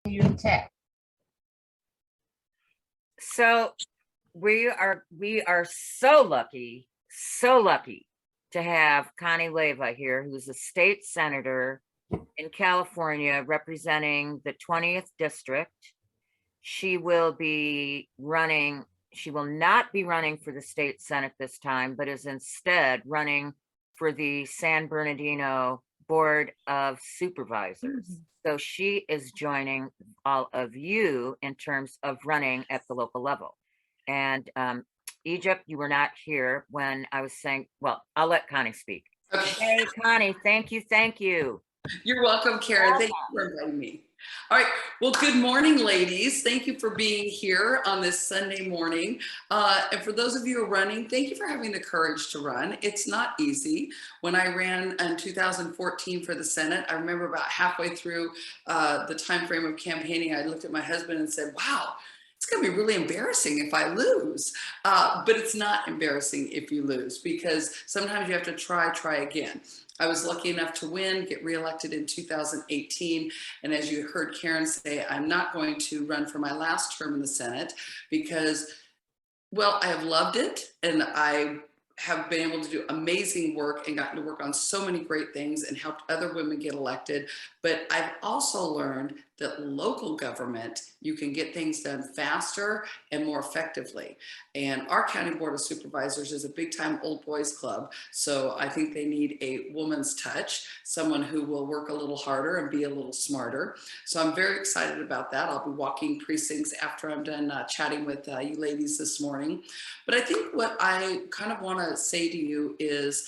your tech. So we are so lucky to have Connie Leyva here, who's a state senator in California representing the 20th district. She will not be running for the state senate this time, but is instead running for the San Bernardino Board of Supervisors. So she is joining all of you in terms of running at the local level. And Egypt, you were not here when I was saying, well, I'll let Connie speak. Okay. Hey, Connie, thank you, thank you. You're welcome, Karen. Thank you for inviting me. All right. Well, good morning, ladies. Thank you for being here on this Sunday morning. And for those of you who are running, thank you for having the courage to run. It's not easy. When I ran in 2014 for the Senate, I remember about halfway through the time frame of campaigning, I looked at my husband and said, wow, it's going to be really embarrassing if I lose. But it's not embarrassing if you lose, because sometimes you have to try again. I was lucky enough to win, get reelected in 2018. And as you heard Karen say, I'm not going to run for my last term in the Senate because, well, I have loved it, and I have been able to do amazing work and gotten to work on so many great things and helped other women get elected. But I've also learned that local government, you can get things done faster and more effectively. And our County Board of Supervisors is a big time old boys club. So I think they need a woman's touch, someone who will work a little harder and be a little smarter. So I'm very excited about that. I'll be walking precincts after I'm done chatting with you ladies this morning. But I think what I kind of want to say to you is,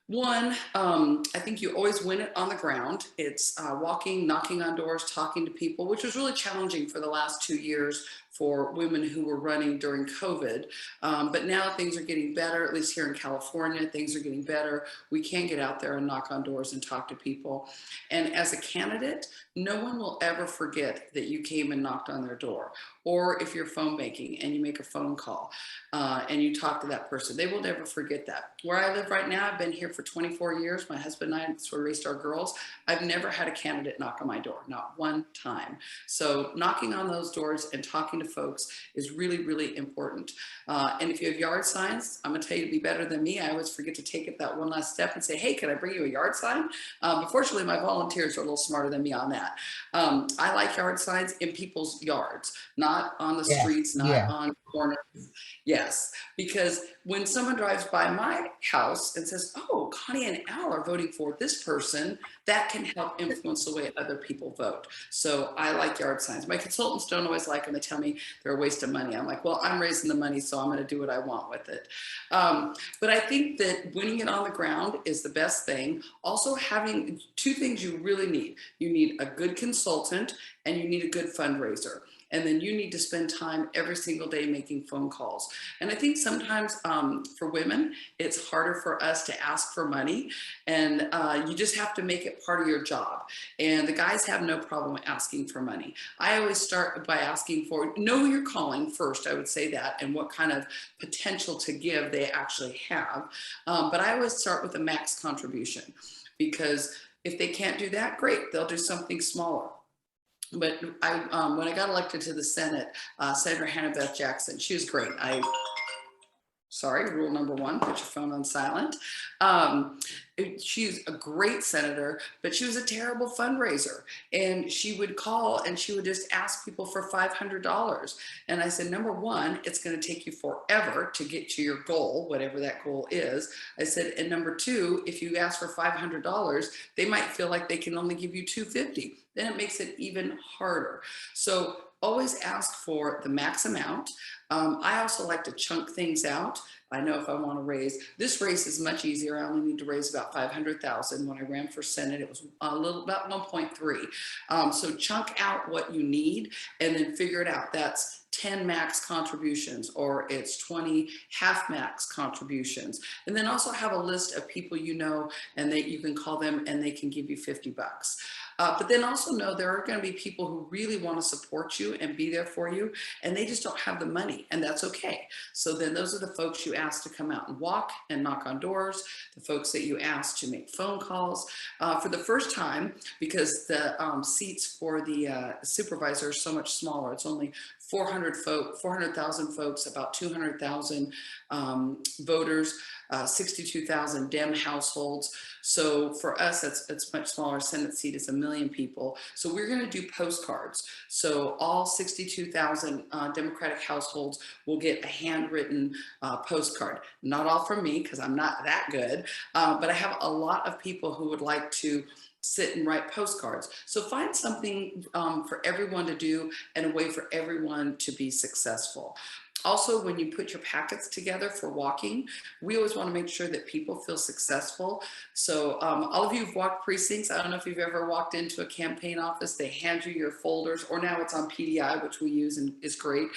one, I think you always win it on the ground. It's walking, knocking on doors, talking to people, which was really challenging for the last 2 years for women who were running during COVID. But now things are getting better, at least here in California, things are getting better. We can get out there and knock on doors and talk to people. And as a candidate, no one will ever forget that you came and knocked on their door. Or if you're phone banking and you make a phone call and you talk to that person, they will never forget that. Where I live right now, I've been here for 24 years. My husband and I sort of raised our girls. I've never had a candidate knock on my door, not one time. So knocking on those doors and talking to folks is really, really important. And if you have yard signs, I'm gonna tell you to be better than me. I always forget to take it that one last step and say, hey, can I bring you a yard sign? But fortunately, my volunteers are a little smarter than me on that. I like yard signs in people's yards, not on the streets, not on corners. Yes, because when someone drives by my house and says, oh, Connie and Al are voting for this person, that can help influence the way other people vote. So I like yard signs. My consultants don't always like them. They tell me they're a waste of money. I'm like, well, I'm raising the money, so I'm going to do what I want with it. But I think that winning it on the ground is the best thing. Also, having two things you really need. You need a good consultant and you need a good fundraiser. And then you need to spend time every single day making phone calls. And I think sometimes for women, it's harder for us to ask for money, and you just have to make it part of your job. And the guys have no problem asking for money. I always start by asking for, know who you're calling first, I would say that, and what kind of potential to give they actually have. But I always start with a max contribution, because if they can't do that, great, they'll do something smaller. But when I got elected to the Senate, Senator Hannah Beth Jackson, she was great. Sorry, rule number one, put your phone on silent. She's a great senator, but she was a terrible fundraiser. And she would call and she would just ask people for $500. And I said, number one, it's going to take you forever to get to your goal, whatever that goal is. I said, and number two, if you ask for $500, they might feel like they can only give you $250. Then it makes it even harder. So always ask for the max amount. I also like to chunk things out. I know if I want to raise, this race is much easier. I only need to raise about 500,000. When I ran for Senate, it was about 1.3. So chunk out what you need and then figure it out. That's 10 max contributions, or it's 20 half max contributions. And then also have a list of people you know, and that you can call them and they can give you $50. But then also know there are going to be people who really want to support you and be there for you, and they just don't have the money, and that's okay. So then those are the folks you ask to come out and walk and knock on doors, the folks that you ask to make phone calls. For the first time, because the seats for the supervisor are so much smaller, it's only 400,000 folks, about 200,000 voters, 62,000 Dem households. So for us, it's much smaller. Senate seat is 1 million people. So we're going to do postcards. So all 62,000 Democratic households will get a handwritten postcard. Not all from me, because I'm not that good, but I have a lot of people who would like to sit and write postcards. So find something for everyone to do and a way for everyone to be successful. Also, when you put your packets together for walking, we always want to make sure that people feel successful. So all of you who've walked precincts, I don't know if you've ever walked into a campaign office, they hand you your folders, or now it's on PDI, which we use and is great.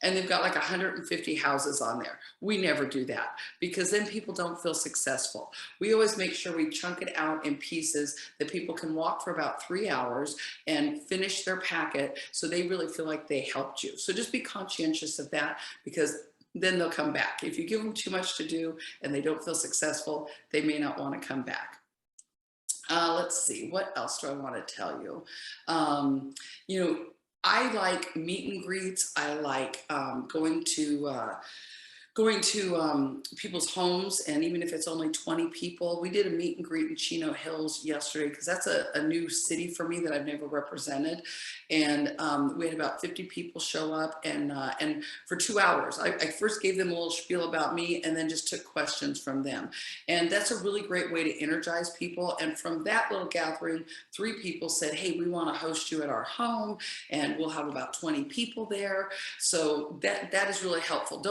And they've got like 150 houses on there. We never do that, because then people don't feel successful. We always make sure we chunk it out in pieces that people can walk for about 3 hours and finish their packet, so they really feel like they helped you. So just be conscientious of that, because then they'll come back. If you give them too much to do and they don't feel successful, they may not want to come back. Let's see, what else do I want to tell you? You know, I like meet and greets. I like going to people's homes, and even if it's only 20 people. We did a meet and greet in Chino Hills yesterday, because that's a new city for me that I've never represented. And we had about 50 people show up, and for 2 hours, I first gave them a little spiel about me and then just took questions from them. And that's a really great way to energize people. And from that little gathering, 3 people said, hey, we want to host you at our home, and we'll have about 20 people there. So that is really helpful.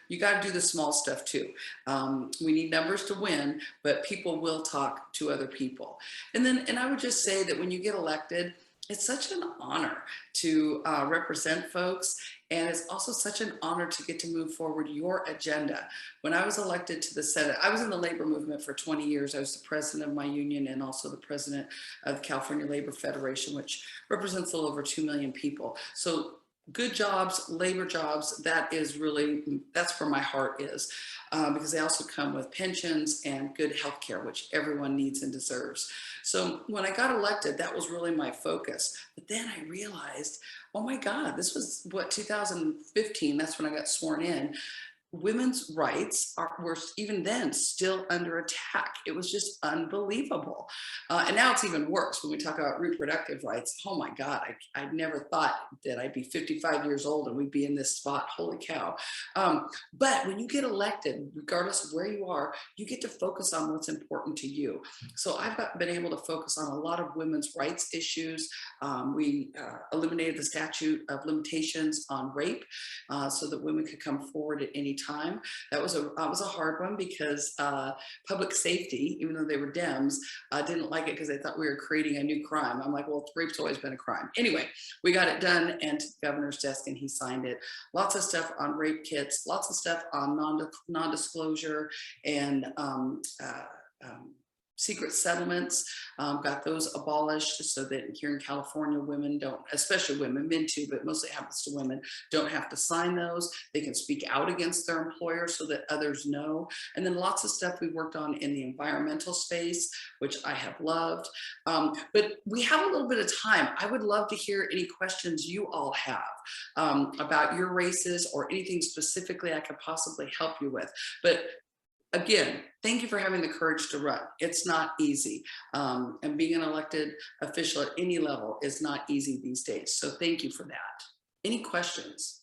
You got to do the small stuff too. We need numbers to win, but people will talk to other people. And I would just say that when you get elected, it's such an honor to represent folks. And it's also such an honor to get to move forward your agenda. When I was elected to the Senate, I was in the labor movement for 20 years. I was the president of my union and also the president of the California Labor Federation, which represents a little over 2 million people. So good jobs, labor jobs, that's where my heart is, because they also come with pensions and good health care, which everyone needs and deserves. So when I got elected, that was really my focus. But then I realized, oh my God, this was 2015, that's when I got sworn in. Women's rights were even then still under attack. It was just unbelievable. And now it's even worse when we talk about reproductive rights. Oh my God, I never thought that I'd be 55 years old and we'd be in this spot. Holy cow. But when you get elected, regardless of where you are, you get to focus on what's important to you. So I've been able to focus on a lot of women's rights issues. We eliminated the statute of limitations on rape so that women could come forward at any time. That was a hard one, because public safety, even though they were Dems, didn't like it because they thought we were creating a new crime. I'm like, well, rape's always been a crime. Anyway, we got it done and to the governor's desk, and he signed it. Lots of stuff on rape kits, lots of stuff on non-disclosure and secret settlements, got those abolished so that here in California, women don't, especially women, men too, but mostly it happens to women, don't have to sign those. They can speak out against their employer so that others know. And then lots of stuff we worked on in the environmental space, which I have loved. But we have a little bit of time. I would love to hear any questions you all have about your races or anything specifically I could possibly help you with. But again, thank you for having the courage to run. It's not easy. And being an elected official at any level is not easy these days. So thank you for that. Any questions?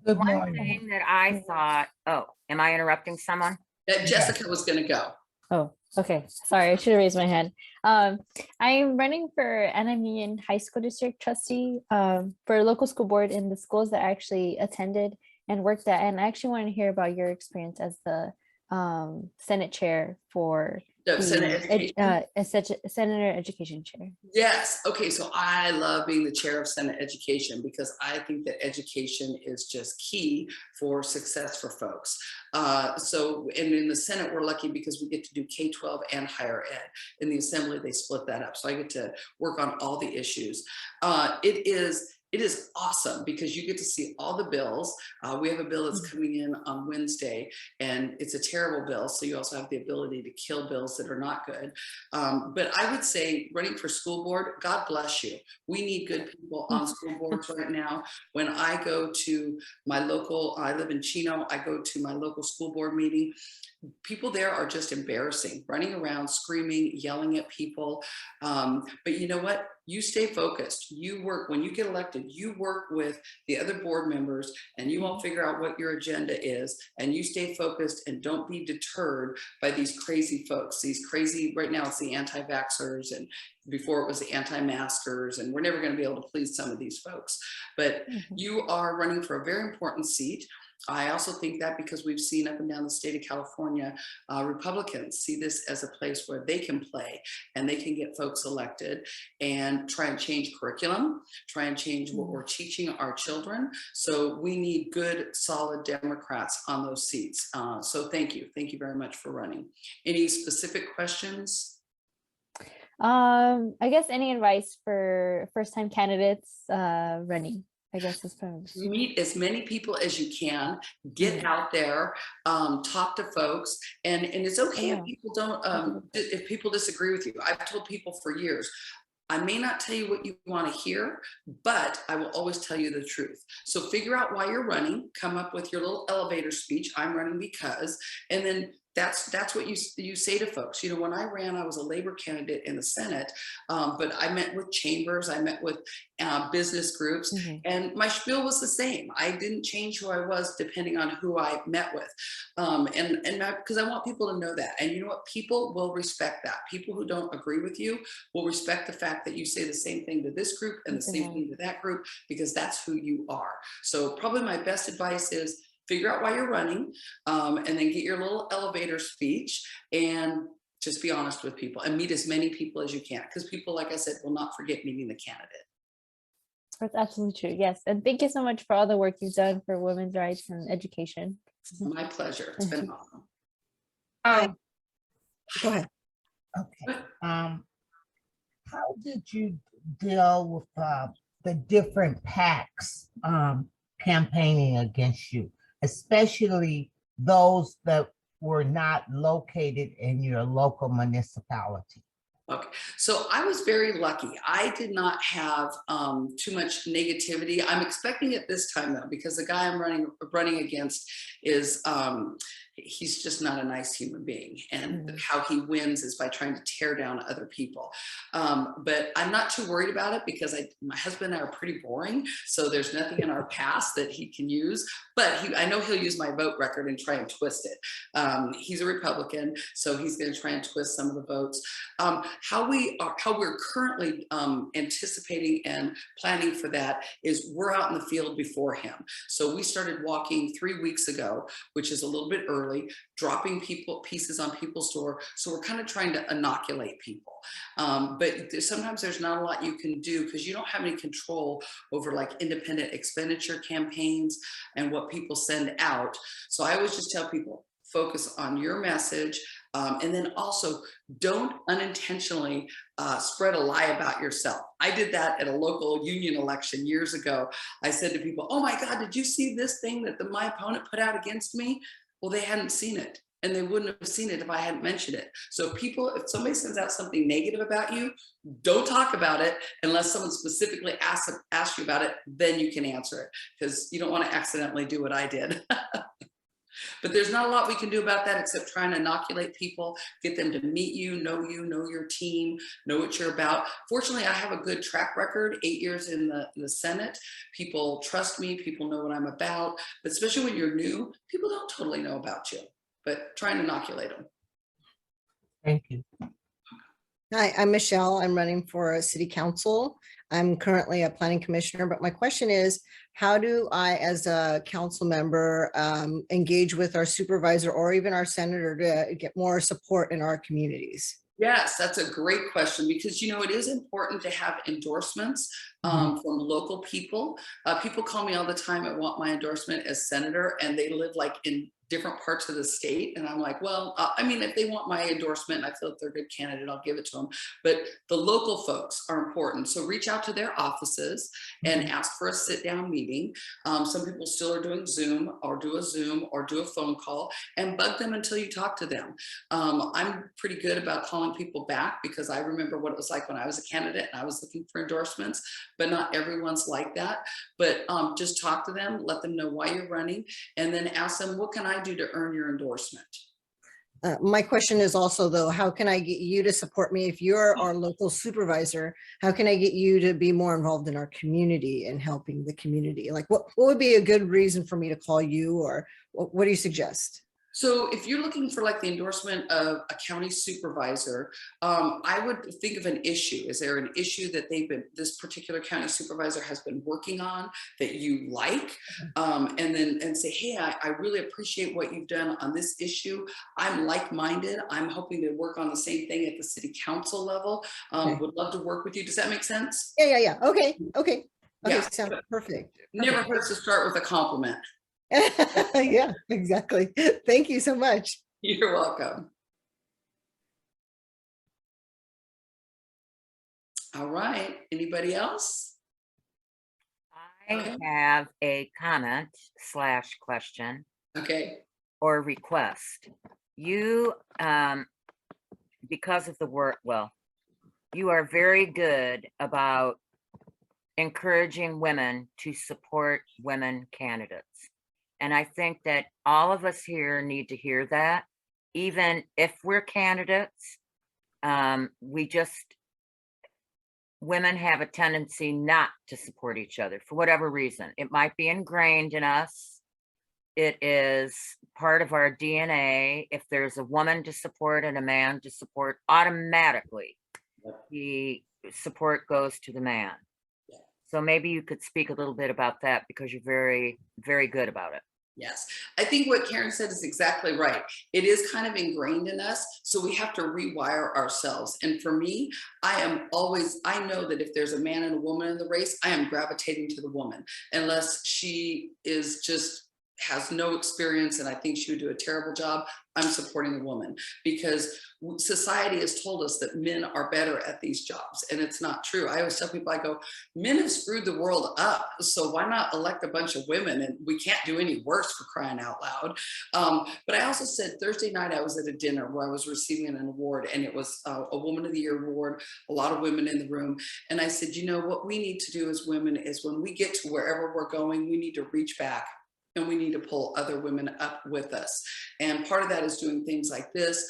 Good One morning. thing that I thought, oh, am I interrupting someone? That Jessica was going to go. Oh, okay. Sorry, I should have raised my hand. I'm running for NME High School District Trustee for local school board in the schools that I actually attended and worked at. And I actually want to hear about your experience as the Senate chair for No, Senate Education. Senator Education Chair. Yes. Okay. So I love being the chair of Senate Education because I think that education is just key for success for folks. And in the Senate, we're lucky because we get to do K-12 and higher ed. In the Assembly, they split that up. So I get to work on all the issues. It is awesome because you get to see all the bills. We have a bill that's coming in on Wednesday, and it's a terrible bill. So you also have the ability to kill bills that are not good. But I would say running for school board, God bless you. We need good people on school boards right now. When I go to my local, I live in Chino, I go to my local school board meeting. People there are just embarrassing, running around, screaming, yelling at people. But you know what? You stay focused. You work, when you get elected, you work with the other board members and you all figure out what your agenda is, and you stay focused and don't be deterred by these crazy folks, these crazy, right now it's the anti-vaxxers, and before it was the anti-maskers, and we're never going to be able to please some of these folks. But you are running for a very important seat. I also think that because we've seen up and down the state of California, Republicans see this as a place where they can play and they can get folks elected and try and change curriculum, try and change what we're teaching our children. So we need good, solid Democrats on those seats. So thank you. Thank you very much for running. Any specific questions? I guess any advice for first-time candidates running? I guess is probably meet as many people as you can, get out there, talk to folks, and it's okay if people don't, if people disagree with you. I've told people for years, I may not tell you what you want to hear, but I will always tell you the truth. So figure out why you're running, come up with your little elevator speech, I'm running because, and then that's what you say to folks. You know, when I ran, I was a labor candidate in the Senate, but I met with chambers, I met with business groups, and my spiel was the same. I didn't change who I was depending on who I met with, because I want people to know that. And you know what? People will respect that. People who don't agree with you will respect the fact that you say the same thing to this group and the same thing to that group, because that's who you are. So probably my best advice is figure out why you're running, and then get your little elevator speech and just be honest with people and meet as many people as you can, because people, like I said, will not forget meeting the candidate. That's absolutely true. Yes. And thank you so much for all the work you've done for women's rights and education. My pleasure. It's been awesome. Go ahead. Okay. How did you deal with the different PACs campaigning against you, especially those that were not located in your local municipality? Okay, so I was very lucky. I did not have too much negativity. I'm expecting it this time though, because the guy I'm running against is he's just not a nice human being, and how he wins is by trying to tear down other people. But I'm not too worried about it because my husband and I are pretty boring, so there's nothing in our past that he can use. But I know he'll use my vote record and try and twist it. He's a Republican, so he's going to try and twist some of the votes. How we're currently anticipating and planning for that is we're out in the field before him. So we started walking 3 weeks ago, which is a little bit early, dropping pieces on people's door. So we're kind of trying to inoculate people. But sometimes there's not a lot you can do because you don't have any control over like independent expenditure campaigns and what people send out. So I always just tell people, focus on your message, and then also don't unintentionally spread a lie about yourself. I did that at a local union election years ago. I said to people, oh my God, did you see this thing that my opponent put out against me? Well, they hadn't seen it, and they wouldn't have seen it if I hadn't mentioned it. So if somebody sends out something negative about you, don't talk about it unless someone specifically asks you about it, then you can answer it, because you don't want to accidentally do what I did. But there's not a lot we can do about that except trying to inoculate people, get them to meet you, know your team, know what you're about. Fortunately, I have a good track record, 8 years in the Senate. People trust me, people know what I'm about, but especially when you're new, people don't totally know about you, but try and inoculate them. Thank you. Hi, I'm Michelle. I'm running for a city council. I'm currently a planning commissioner, but my question is, how do I, as a council member, engage with our supervisor or even our senator to get more support in our communities? Yes, that's a great question because, you know, it is important to have endorsements from local people. People call me all the time. I want my endorsement as senator, and they live like in different parts of the state. And I'm like, well, I mean, if they want my endorsement and I feel if they're a good candidate, I'll give it to them. But the local folks are important. So reach out to their offices and ask for a sit down meeting. Some people still are doing Zoom or do a phone call and bug them until you talk to them. I'm pretty good about calling people back because I remember what it was like when I was a candidate and I was looking for endorsements, but not everyone's like that. But just talk to them, let them know why you're running, and then ask them, what can I do to earn your endorsement? My question is also, though, how can I get you to support me? If you're our local supervisor, how can I get you to be more involved in our community and helping the community? Like, what would be a good reason for me to call you, or what do you suggest? So if you're looking for like the endorsement of a county supervisor, I would think of an issue. Is there an issue that this particular county supervisor has been working on that you like? And say, hey, I really appreciate what you've done on this issue. I'm like-minded. I'm hoping to work on the same thing at the city council level. Would love to work with you. Does that make sense? Yeah. Okay. Yeah. Sounds perfect. Never hurts to start with a compliment. Yeah, exactly. Thank you so much. You're welcome. All right. Anybody else? I have a comment / question Okay. or request. You, because of the work, well, you are very good about encouraging women to support women candidates. And I think that all of us here need to hear that, even if we're candidates. Women have a tendency not to support each other for whatever reason. It might be ingrained in us. It is part of our DNA. If there's a woman to support and a man to support, automatically the support goes to the man. So maybe you could speak a little bit about that because you're very, very good about it. Yes, I think what Karen said is exactly right. It is kind of ingrained in us, so we have to rewire ourselves. And for me, I know that if there's a man and a woman in the race, I am gravitating to the woman, unless she has no experience and I think she would do a terrible job. I'm supporting the woman because society has told us that men are better at these jobs, and it's not true. I always tell people, I go, men have screwed the world up, so why not elect a bunch of women? And we can't do any worse, for crying out loud. But I also said Thursday night I was at a dinner where I was receiving an award, and it was a Woman of the Year award, a lot of women in the room. And I said, you know, what we need to do as women is when we get to wherever we're going, we need to reach back and we need to pull other women up with us. And part of that is doing things like this.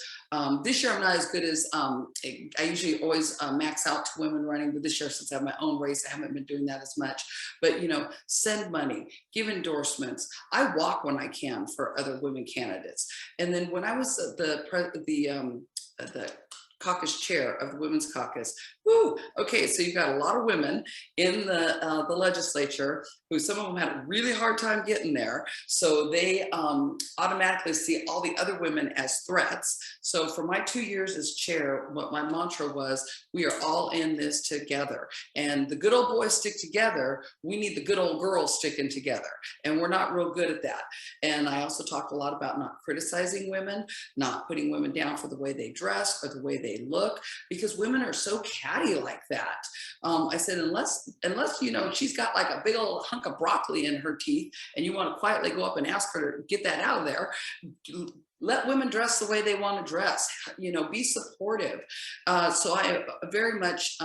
This year I'm not as good as, I usually always max out to women running, but this year, since I have my own race, I haven't been doing that as much. But, you know, send money, give endorsements. I walk when I can for other women candidates. And then when I was the caucus chair of the Women's Caucus. Woo! Okay, so you've got a lot of women in the legislature who some of them had a really hard time getting there. So they automatically see all the other women as threats. So for my 2 years as chair, what my mantra was, we are all in this together. And the good old boys stick together. We need the good old girls sticking together. And we're not real good at that. And I also talked a lot about not criticizing women, not putting women down for the way they dress or the way they look, because women are so catty like that. I said, unless you know, she's got like a big old hunk of broccoli in her teeth and you want to quietly go up and ask her to get that out of there, let women dress the way they want to dress, you know, be supportive. So I very much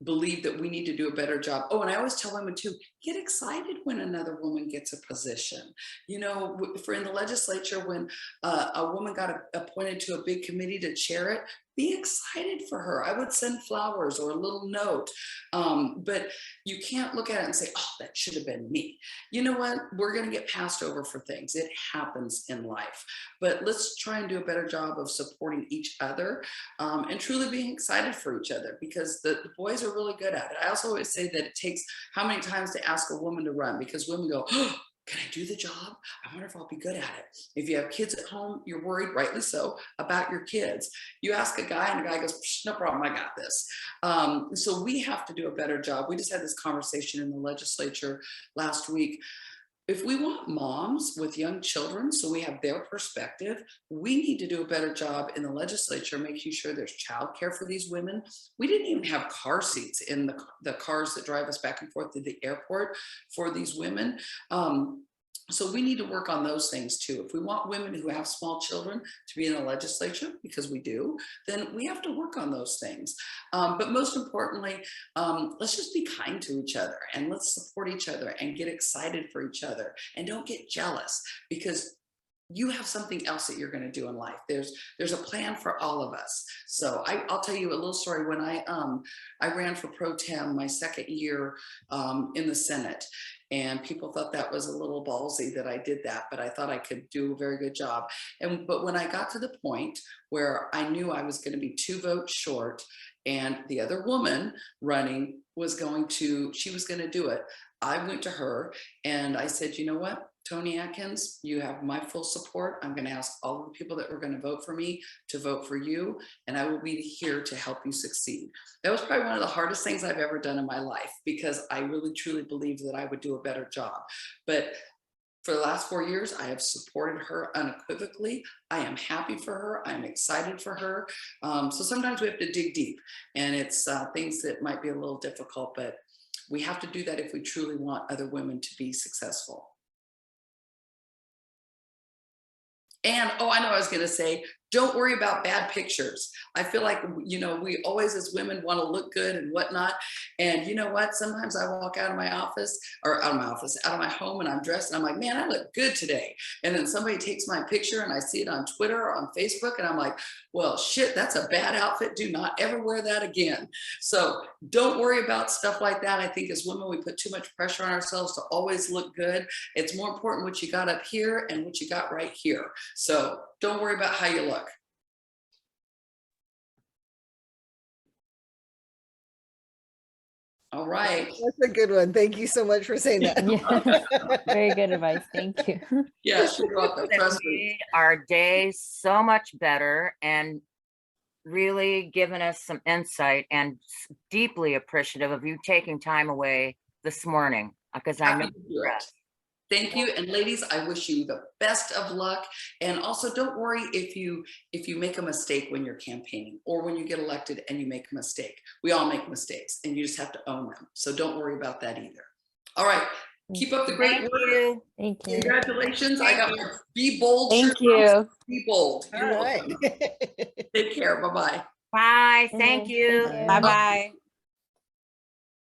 believe that we need to do a better job. Oh, and I always tell women too, get excited when another woman gets a position. You know, for in the legislature, when a woman got appointed to a big committee to chair it, be excited for her. I would send flowers or a little note, but you can't look at it and say, oh, that should have been me. You know what? We're going to get passed over for things. It happens in life, but let's try and do a better job of supporting each other, and truly being excited for each other, because the boys are really good at it. I also always say that it takes how many times to ask a woman to run, because women go, oh, can I do the job? I wonder if I'll be good at it. If you have kids at home, you're worried, rightly so, about your kids. You ask a guy and the guy goes, no problem, I got this. So we have to do a better job. We just had this conversation in the legislature last week. If we want moms with young children, so we have their perspective, we need to do a better job in the legislature, making sure there's childcare for these women. We didn't even have car seats in the cars that drive us back and forth to the airport for these women. So we need to work on those things too. If we want women who have small children to be in the legislature, because we do, then we have to work on those things. But most importantly, let's just be kind to each other, and let's support each other and get excited for each other, and don't get jealous, because you have something else that you're going to do in life. There's a plan for all of us. So I'll tell you a little story. When I ran for pro tem my second year in the Senate, and people thought that was a little ballsy that I did that, but I thought I could do a very good job. But when I got to the point where I knew I was going to be 2 votes short, and the other woman running was going to do it, I went to her and I said, you know what, Tony Atkins, you have my full support. I'm going to ask all of the people that were going to vote for me to vote for you, and I will be here to help you succeed. That was probably one of the hardest things I've ever done in my life, because I really truly believed that I would do a better job. But for the last 4 years, I have supported her unequivocally. I am happy for her. I'm excited for her. So sometimes we have to dig deep, and it's things that might be a little difficult, but we have to do that if we truly want other women to be successful. And, oh, I know I was going to say, don't worry about bad pictures. I feel like, you know, we always as women want to look good and whatnot. And you know what? Sometimes I walk out of my office, or out of my home, and I'm dressed and I'm like, man, I look good today. And then somebody takes my picture and I see it on Twitter or on Facebook, and I'm like, well, shit, that's a bad outfit. Do not ever wear that again. So don't worry about stuff like that. I think as women, we put too much pressure on ourselves to always look good. It's more important what you got up here and what you got right here. So don't worry about how you look. All right. That's a good one. Thank you so much for saying that. Yeah. Very good advice. Thank you. Yes, you're welcome. That Trust me. made our day so much better, and really given us some insight, and deeply appreciative of you taking time away this morning, because I know Happy to do it. Thank you. And ladies, I wish you the best of luck. And also don't worry if you make a mistake when you're campaigning, or when you get elected and you make a mistake. We all make mistakes, and you just have to own them. So don't worry about that either. All right. Keep up the great Thank work. you. Thank you. Congratulations. I got my Be Bold. Thank shirt. you. Be bold. All You're right. welcome. Take care. Bye-bye. Bye. Thank you. Thank you. Bye-bye.